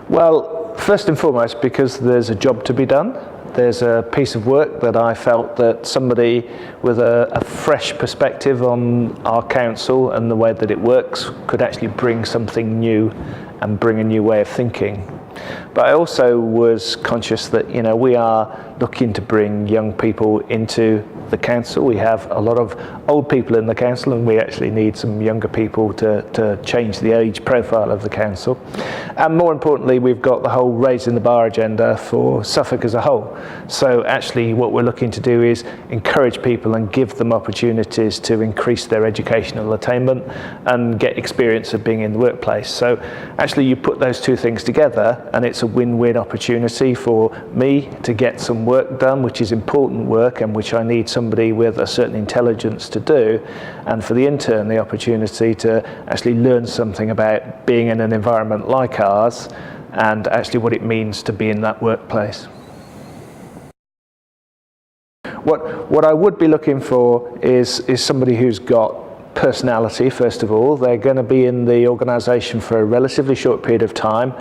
Well, first and foremost, because there's a job to be done. There's a piece of work that I felt that somebody with a fresh perspective on our council and the way that it works could actually bring something new and bring a new way of thinking. But I also was conscious that, you know, we are looking to bring young people into the council. We have a lot of old people in the council, and we actually need some younger people to change the age profile of the council. And more importantly, we've got the whole raising the bar agenda for Suffolk as a whole. So actually what we're looking to do is encourage people and give them opportunities to increase their educational attainment and get experience of being in the workplace. So actually you put those two things together and it's a win-win opportunity for me to get some work done, which is important work and which I need somebody with a certain intelligence to do, and for the intern the opportunity to actually learn something about being in an environment like ours and actually what it means to be in that workplace. What I would be looking for is somebody who's got personality, first of all. They're going to be in the organisation for a relatively short period of time.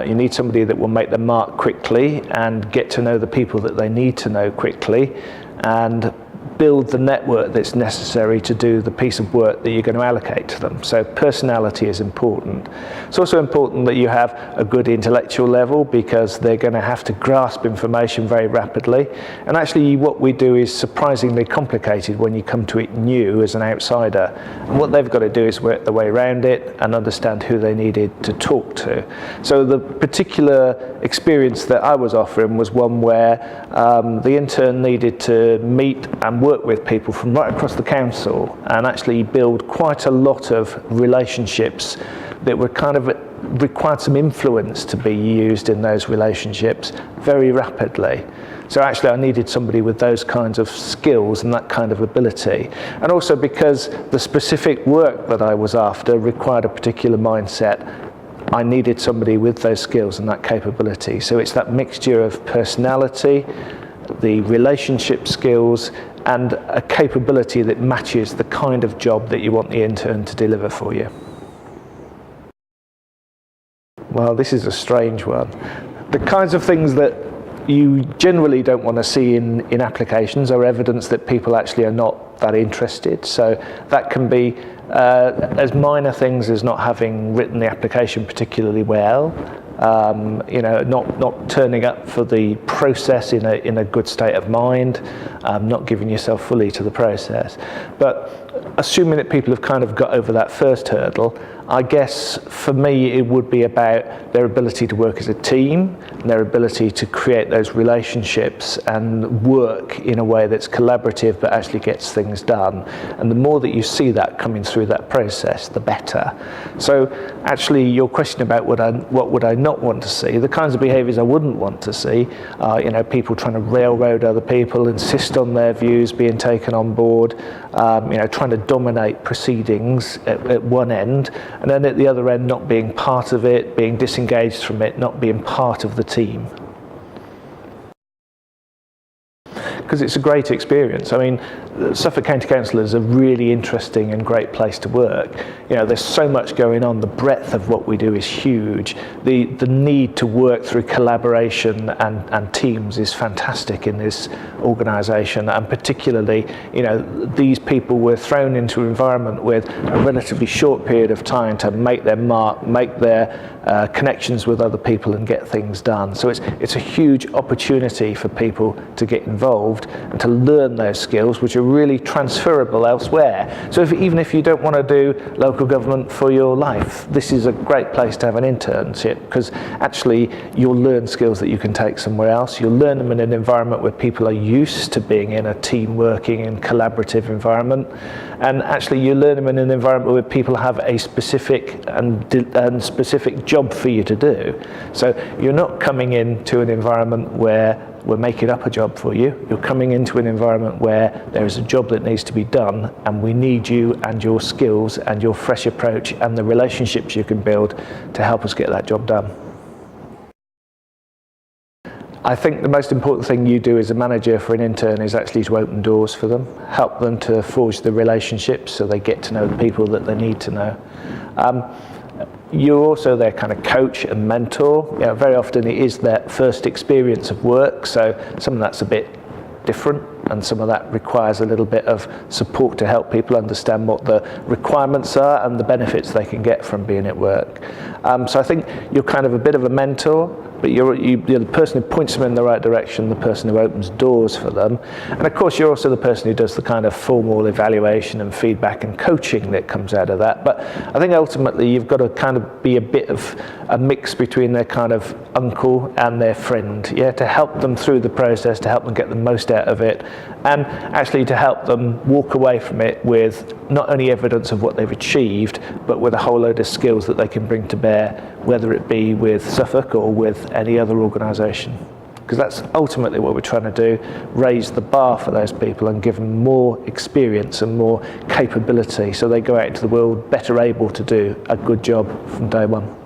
You need somebody that will make their mark quickly and get to know the people that they need to know quickly and build the network that's necessary to do the piece of work that you're going to allocate to them. So personality is important. It's also important that you have a good intellectual level, because they're going to have to grasp information very rapidly. And actually what we do is surprisingly complicated when you come to it new as an outsider. And what they've got to do is work their way around it and understand who they needed to talk to. So the particular experience that I was offering was one where the intern needed to meet and work with people from right across the council and actually build quite a lot of relationships that were kind of required some influence to be used in those relationships very rapidly. So actually I needed somebody with those kinds of skills and that kind of ability. And also because the specific work that I was after required a particular mindset, I needed somebody with those skills and that capability. So it's that mixture of personality, the relationship skills, and a capability that matches the kind of job that you want the intern to deliver for you. Well, this is a strange one. The kinds of things that you generally don't want to see in applications are evidence that people actually are not that interested. So that can be as minor things as not having written the application particularly well, you know, not turning up for the process in a good state of mind, not giving yourself fully to the process. But assuming that people have kind of got over that first hurdle, I guess for me it would be about their ability to work as a team, and their ability to create those relationships and work in a way that's collaborative but actually gets things done. And the more that you see that coming through that process, the better. So actually your question about what would I not want to see, the kinds of behaviours I wouldn't want to see are, you know, people trying to railroad other people, insist on their views being taken on board, you know, trying to dominate proceedings at one end, and then at the other end not being part of it, being disengaged from it, not being part of the team. Because it's a great experience. I mean, Suffolk County Council is a really interesting and great place to work. You know, there's so much going on. The breadth of what we do is huge. The need to work through collaboration and teams is fantastic in this organisation. And particularly, you know, these people were thrown into an environment with a relatively short period of time to make their mark, make their connections with other people and get things done. So it's a huge opportunity for people to get involved and to learn those skills, which are really transferable elsewhere. So even if you don't want to do local government for your life, this is a great place to have an internship, because actually you'll learn skills that you can take somewhere else. You'll learn them in an environment where people are used to being in a team working and collaborative environment, and actually you learn them in an environment where people have a specific and specific job for you to do. So you're not coming into an environment where we're making up a job for you. You're coming into an environment where there is a job that needs to be done, and we need you and your skills and your fresh approach and the relationships you can build to help us get that job done. I think the most important thing you do as a manager for an intern is actually to open doors for them, help them to forge the relationships so they get to know the people that they need to know. You're also their kind of coach and mentor. You know, very often it is their first experience of work, so some of that's a bit different, and some of that requires a little bit of support to help people understand what the requirements are and the benefits they can get from being at work. So I think you're kind of a bit of a mentor, but you're the person who points them in the right direction, the person who opens doors for them. And of course you're also the person who does the kind of formal evaluation and feedback and coaching that comes out of that. But I think ultimately you've got to kind of be a bit of a mix between their kind of uncle and their friend, yeah, to help them through the process, to help them get the most out of it, and actually to help them walk away from it with not only evidence of what they've achieved, but with a whole load of skills that they can bring to bear, whether it be with Suffolk or with any other organisation. Because that's ultimately what we're trying to do, raise the bar for those people and give them more experience and more capability so they go out into the world better able to do a good job from day one.